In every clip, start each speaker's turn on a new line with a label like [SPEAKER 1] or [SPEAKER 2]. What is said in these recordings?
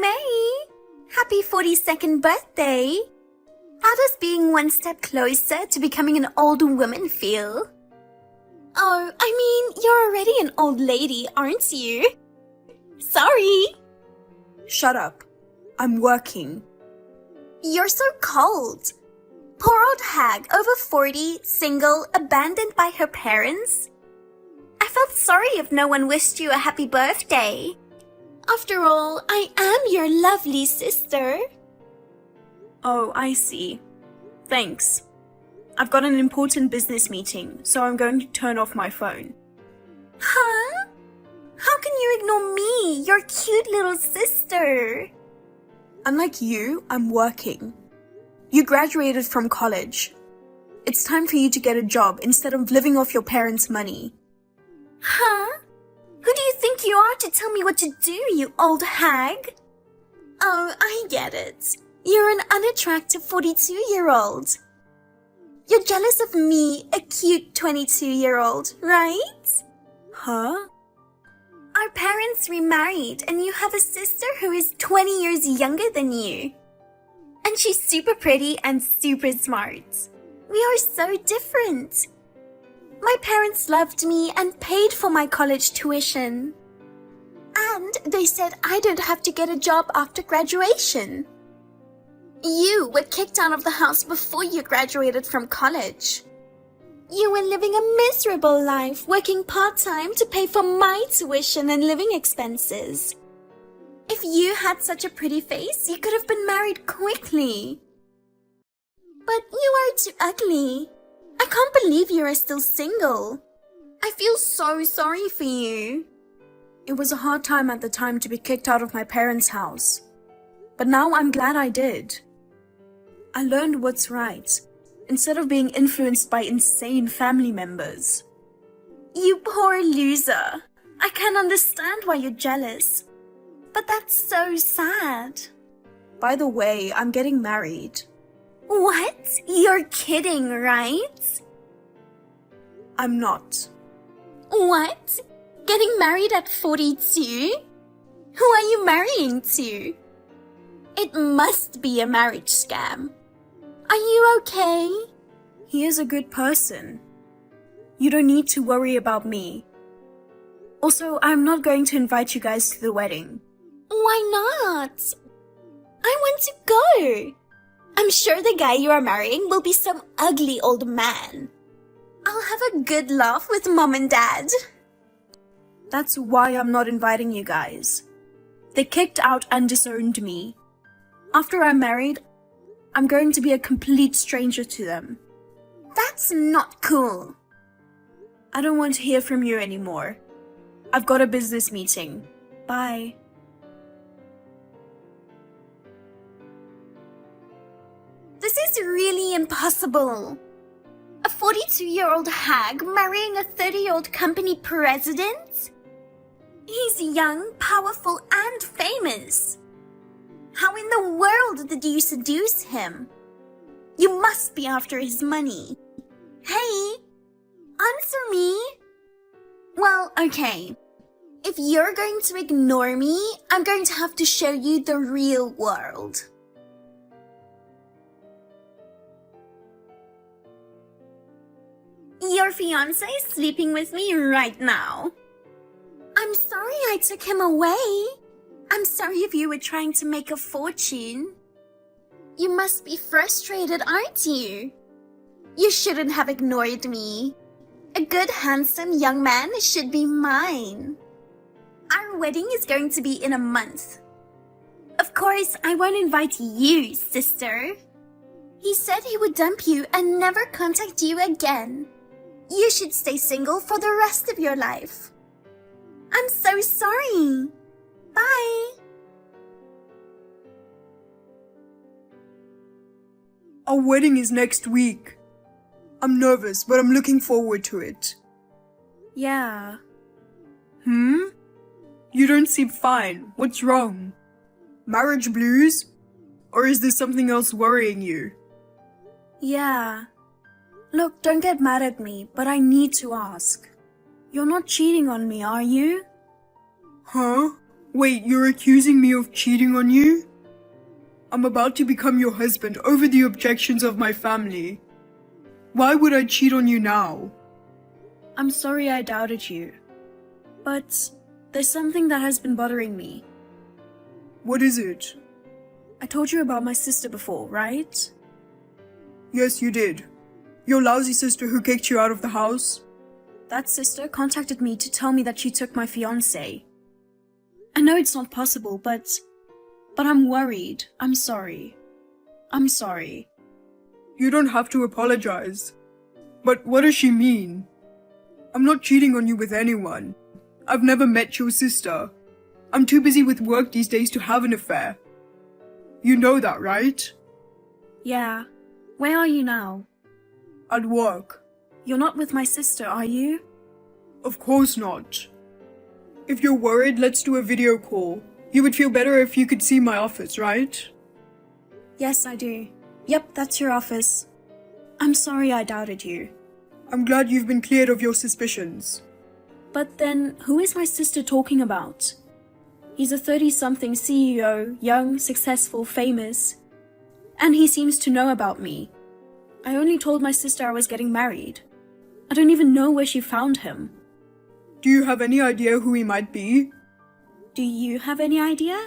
[SPEAKER 1] May! Happy 42nd birthday! How does being one step closer to becoming an old woman feel? Oh, I mean, you're already an old lady, aren't you? Sorry!
[SPEAKER 2] Shut up. I'm working.
[SPEAKER 1] You're so cold. Poor old hag, over 40, single, abandoned by her parents. I felt sorry if no one wished you a happy birthday. After all, I am your lovely sister.
[SPEAKER 2] Oh, I see. Thanks. I've got an important business meeting, so I'm going to turn off my phone.
[SPEAKER 1] Huh? How can you ignore me, your cute little sister?
[SPEAKER 2] Unlike you, I'm working. You graduated from college. It's time for you to get a job instead of living off your parents' money.
[SPEAKER 1] Huh? Who do you think you are to tell me what to do, you old hag? Oh, I get it. You're an unattractive 42-year-old. You're jealous of me, a cute 22-year-old, right?
[SPEAKER 2] Huh?
[SPEAKER 1] Our parents remarried and you have a sister who is 20 years younger than you. And she's super pretty and super smart. We are so different. My parents loved me and paid for my college tuition. And they said I don't have to get a job after graduation. You were kicked out of the house before you graduated from college. You were living a miserable life, working part-time to pay for my tuition and living expenses. If you had such a pretty face, you could have been married quickly. But you are too ugly. I can't believe you are still single. I feel so sorry for you.
[SPEAKER 2] It was a hard time at the time to be kicked out of my parents' house. But now I'm glad I did. I learned what's right, instead of being influenced by insane family members.
[SPEAKER 1] You poor loser. I can understand why you're jealous. But that's so sad.
[SPEAKER 2] By the way, I'm getting married.
[SPEAKER 1] What? You're kidding, right?
[SPEAKER 2] I'm not.
[SPEAKER 1] What? Getting married at 42? Who are you marrying to? It must be a marriage scam. Are you okay?
[SPEAKER 2] He is a good person. You don't need to worry about me. Also, I'm not going to invite you guys to the wedding.
[SPEAKER 1] Why not? I want to go. I'm sure the guy you are marrying will be some ugly old man. I'll have a good laugh with mom and dad.
[SPEAKER 2] That's why I'm not inviting you guys. They kicked out and disowned me. After I'm married, I'm going to be a complete stranger to them.
[SPEAKER 1] That's not cool.
[SPEAKER 2] I don't want to hear from you anymore. I've got a business meeting. Bye.
[SPEAKER 1] This is really impossible. A 42-year-old hag marrying a 30-year-old company president? He's young, powerful, and famous. How in the world did you seduce him? You must be after his money. Hey, answer me. Well, okay. If you're going to ignore me, I'm going to have to show you the real world. Your fiancé is sleeping with me right now. I'm sorry I took him away. I'm sorry if you were trying to make a fortune. You must be frustrated, aren't you? You shouldn't have ignored me. A good, handsome young man should be mine. Our wedding is going to be in a month. Of course, I won't invite you, sister. He said he would dump you and never contact you again. You should stay single for the rest of your life. I'm so sorry. Bye.
[SPEAKER 2] Our wedding is next week. I'm nervous, but I'm looking forward to it. Yeah. You don't seem fine. What's wrong? Marriage blues? Or is there something else worrying you? Yeah. Look, don't get mad at me, but I need to ask. You're not cheating on me, are you? Huh?
[SPEAKER 3] Wait, you're accusing me of cheating on you? I'm about to become your husband over the objections of my family. Why would I cheat on you now?
[SPEAKER 2] I'm sorry I doubted you. But there's something that has been bothering me.
[SPEAKER 3] What is it?
[SPEAKER 2] I told you about my sister before, right?
[SPEAKER 3] Yes, you did. Your lousy sister who kicked you out of the house?
[SPEAKER 2] That sister contacted me to tell me that she took my fiancé. I know it's not possible, but I'm worried. I'm sorry. I'm sorry.
[SPEAKER 3] You don't have to apologize. But what does she mean? I'm not cheating on you with anyone. I've never met your sister. I'm too busy with work these days to have an affair. You know that, right?
[SPEAKER 2] Yeah. Where are you now?
[SPEAKER 3] At work.
[SPEAKER 2] You're not with my sister, are you?
[SPEAKER 3] Of course not. If you're worried, let's do a video call. You would feel better if you could see my office, right?
[SPEAKER 2] Yes, I do. Yep, that's your office. I'm sorry I doubted you.
[SPEAKER 3] I'm glad you've been cleared of your suspicions.
[SPEAKER 2] But then, who is my sister talking about? He's a 30-something CEO, young, successful, famous. And he seems to know about me. I only told my sister I was getting married. I don't even know where she found him.
[SPEAKER 3] Do you have any idea who he might be?
[SPEAKER 2] Do you have any idea?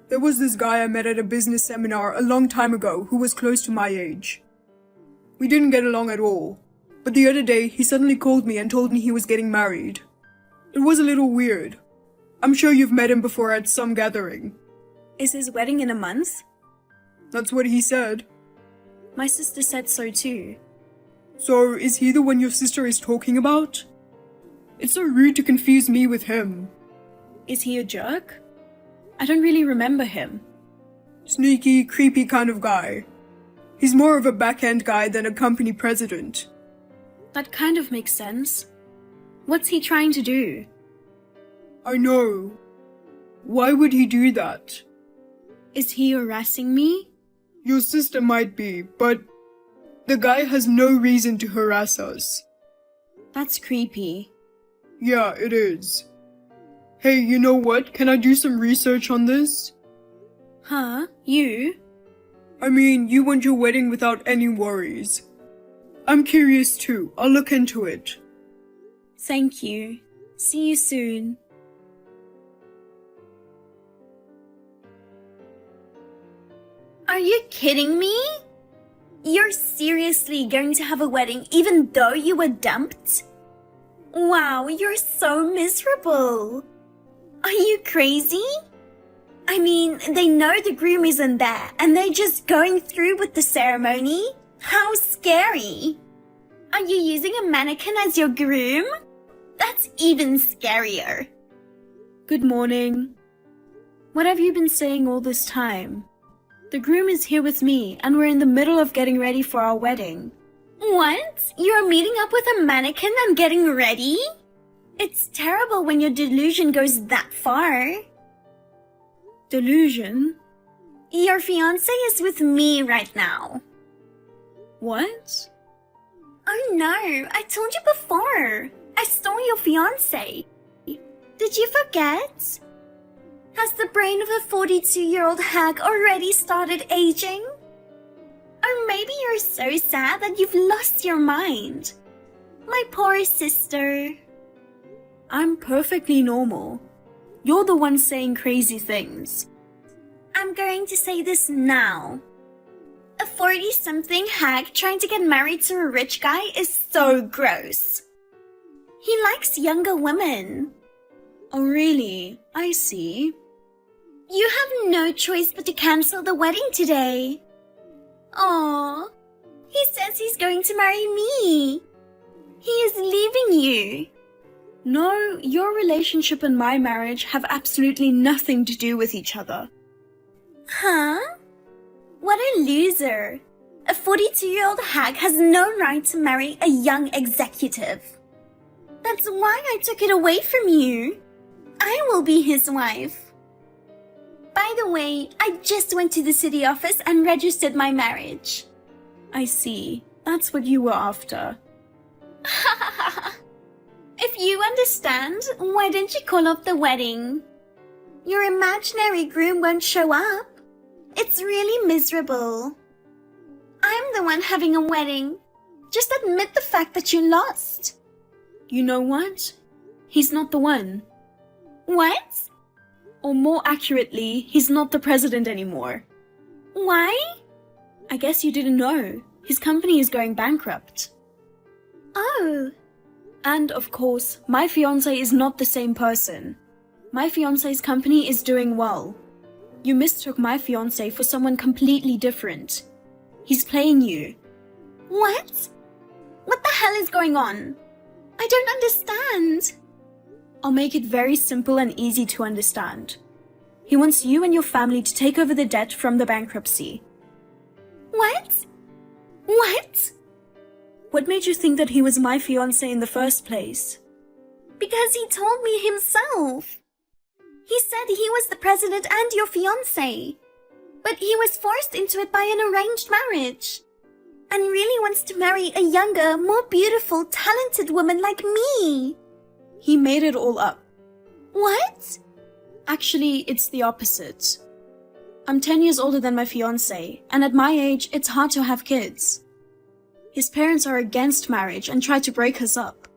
[SPEAKER 3] There was this guy I met at a business seminar a long time ago who was close to my age. We didn't get along at all, but the other day he suddenly called me and told me he was getting married. It was a little weird. I'm sure you've met him before at some gathering.
[SPEAKER 2] Is his wedding in a month?
[SPEAKER 3] That's what he said.
[SPEAKER 2] My sister said so too.
[SPEAKER 3] So, is he the one your sister is talking about? It's so rude to confuse me with him.
[SPEAKER 2] Is he a jerk? I don't really remember him.
[SPEAKER 3] Sneaky, creepy kind of guy. He's more of a backhand guy than a company president.
[SPEAKER 2] That kind of makes sense. What's he trying to do?
[SPEAKER 3] I know. Why would he do that?
[SPEAKER 2] Is he harassing me?
[SPEAKER 3] Your sister might be, but the guy has no reason to harass us.
[SPEAKER 2] That's creepy.
[SPEAKER 3] Yeah, it is. Hey, you know what? Can I do some research on this?
[SPEAKER 2] Huh? You?
[SPEAKER 3] I mean, you want your wedding without any worries. I'm curious too. I'll look into it.
[SPEAKER 2] Thank you. See you soon.
[SPEAKER 1] Are you kidding me? You're seriously going to have a wedding even though you were dumped? Wow, you're so miserable. Are you crazy? I mean, they know the groom isn't there and they're just going through with the ceremony? How scary. Are you using a mannequin as your groom? That's even scarier.
[SPEAKER 2] Good morning. What have you been saying all this time? The groom is here with me and we're in the middle of getting ready for our wedding.
[SPEAKER 1] What? You're meeting up with a mannequin and getting ready? It's terrible when your delusion goes that far.
[SPEAKER 2] Delusion?
[SPEAKER 1] Your fiancé is with me right now.
[SPEAKER 2] What?
[SPEAKER 1] Oh no, I told you before. I stole your fiancé. Did you forget? Has the brain of a 42-year-old hag already started aging? Or maybe you're so sad that you've lost your mind. My poor sister.
[SPEAKER 2] I'm perfectly normal. You're the one saying crazy things.
[SPEAKER 1] I'm going to say this now. A 40-something hag trying to get married to a rich guy is so gross. He likes younger women.
[SPEAKER 2] Oh really? I see.
[SPEAKER 1] You have no choice but to cancel the wedding today. Aww. He says he's going to marry me. He is leaving you.
[SPEAKER 2] No, your relationship and my marriage have absolutely nothing to do with each other.
[SPEAKER 1] Huh? What a loser. A 42-year-old hag has no right to marry a young executive. That's why I took it away from you. I will be his wife. By the way, I just went to the city office and registered my marriage.
[SPEAKER 2] I see. That's what you were after.
[SPEAKER 1] If you understand, why didn't you call off the wedding? Your imaginary groom won't show up. It's really miserable. I'm the one having a wedding. Just admit the fact that you lost.
[SPEAKER 2] You know what? He's not the one.
[SPEAKER 1] What?
[SPEAKER 2] Or more accurately, he's not the president anymore.
[SPEAKER 1] Why?
[SPEAKER 2] I guess you didn't know. His company is going bankrupt.
[SPEAKER 1] Oh.
[SPEAKER 2] And of course, my fiancé is not the same person. My fiancé's company is doing well. You mistook my fiancé for someone completely different. He's playing you.
[SPEAKER 1] What? What the hell is going on? I don't understand.
[SPEAKER 2] I'll make it very simple and easy to understand. He wants you and your family to take over the debt from the bankruptcy.
[SPEAKER 1] What? What?
[SPEAKER 2] What made you think that he was my fiancé in the first place?
[SPEAKER 1] Because he told me himself. He said he was the president and your fiancé. But he was forced into it by an arranged marriage. And really wants to marry a younger, more beautiful, talented woman like me.
[SPEAKER 2] He made it all up.
[SPEAKER 1] What?
[SPEAKER 2] Actually, it's the opposite. I'm 10 years older than my fiancé, and at my age, it's hard to have kids. His parents are against marriage and tried to break us up.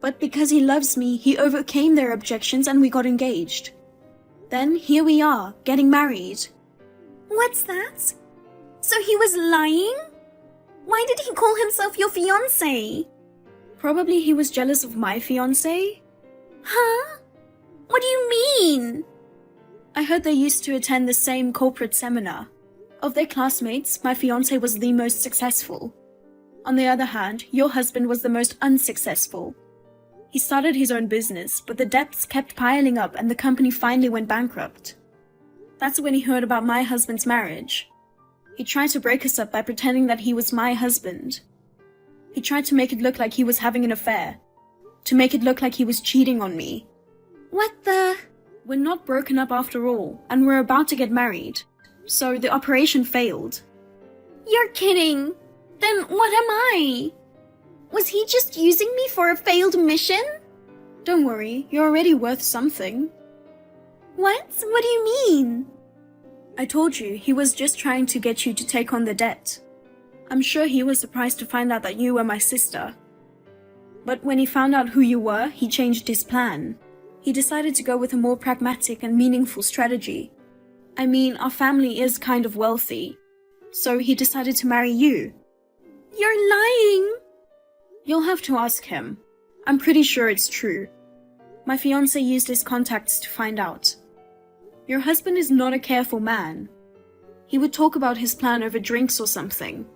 [SPEAKER 2] But because he loves me, he overcame their objections and we got engaged. Then here we are, getting married.
[SPEAKER 1] What's that? So he was lying? Why did he call himself your fiancé?
[SPEAKER 2] Probably he was jealous of my fiancé.
[SPEAKER 1] Huh? What do you mean?
[SPEAKER 2] I heard they used to attend the same corporate seminar. Of their classmates, my fiancé was the most successful. On the other hand, your husband was the most unsuccessful. He started his own business, but the debts kept piling up and the company finally went bankrupt. That's when he heard about my husband's marriage. He tried to break us up by pretending that he was my husband. He tried to make it look like he was having an affair. To make it look like he was cheating on me.
[SPEAKER 1] What the?
[SPEAKER 2] We're not broken up after all, and we're about to get married. So the operation failed.
[SPEAKER 1] You're kidding. Then what am I? Was he just using me for a failed mission?
[SPEAKER 2] Don't worry, you're already worth something.
[SPEAKER 1] What? What do you mean?
[SPEAKER 2] I told you, he was just trying to get you to take on the debt. I'm sure he was surprised to find out that you were my sister. But when he found out who you were, he changed his plan. He decided to go with a more pragmatic and meaningful strategy. I mean, our family is kind of wealthy. So he decided to marry you.
[SPEAKER 1] You're lying.
[SPEAKER 2] You'll have to ask him. I'm pretty sure it's true. My fiancé used his contacts to find out. Your husband is not a careful man. He would talk about his plan over drinks or something.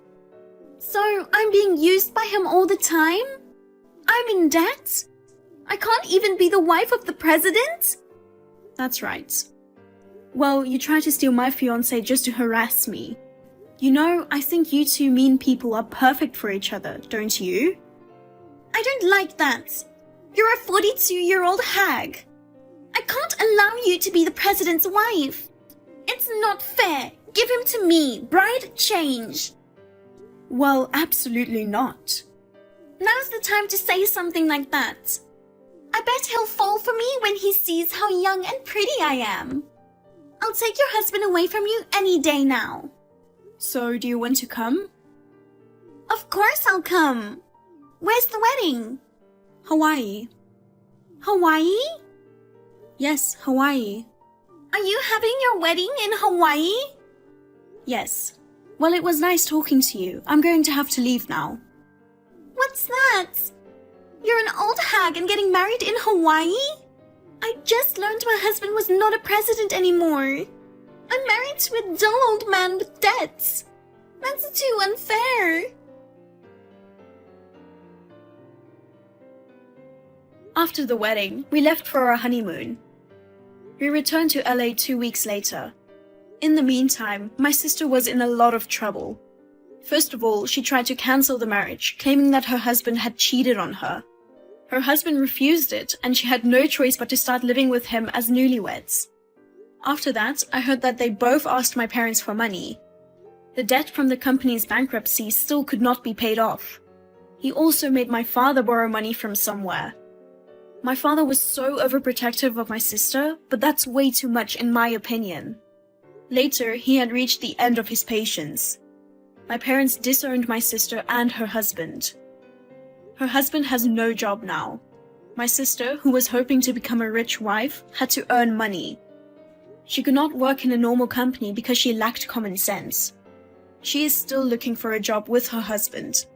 [SPEAKER 1] So I'm being used by him all the time? I'm in debt? I can't even be the wife of the president?
[SPEAKER 2] That's right. Well, you tried to steal my fiancé just to harass me. You know, I think you two mean people are perfect for each other, don't you?
[SPEAKER 1] I don't like that. You're a 42-year-old hag. I can't allow you to be the president's wife. It's not fair. Give him to me. Bride change.
[SPEAKER 2] Well, absolutely not.
[SPEAKER 1] Now's the time to say something like that. I bet he'll fall for me when he sees how young and pretty I am. I'll take your husband away from you any day now.
[SPEAKER 2] So, do you want to come?
[SPEAKER 1] Of course I'll come. Where's the wedding?
[SPEAKER 2] Hawaii.
[SPEAKER 1] Hawaii?
[SPEAKER 2] Yes, Hawaii.
[SPEAKER 1] Are you having your wedding in Hawaii?
[SPEAKER 2] Yes. Well, it was nice talking to you. I'm going to have to leave now.
[SPEAKER 1] What's that? You're an old hag and getting married in Hawaii? I just learned my husband was not a president anymore. I'm married to a dull old man with debts. That's too unfair.
[SPEAKER 2] After the wedding, we left for our honeymoon. We returned to LA 2 weeks later. In the meantime, my sister was in a lot of trouble. First of all, she tried to cancel the marriage, claiming that her husband had cheated on her. Her husband refused it, and she had no choice but to start living with him as newlyweds. After that, I heard that they both asked my parents for money. The debt from the company's bankruptcy still could not be paid off. He also made my father borrow money from somewhere. My father was so overprotective of my sister, but that's way too much in my opinion. Later, he had reached the end of his patience. My parents disowned my sister and her husband. Her husband has no job now. My sister, who was hoping to become a rich wife, had to earn money. She could not work in a normal company because she lacked common sense. She is still looking for a job with her husband,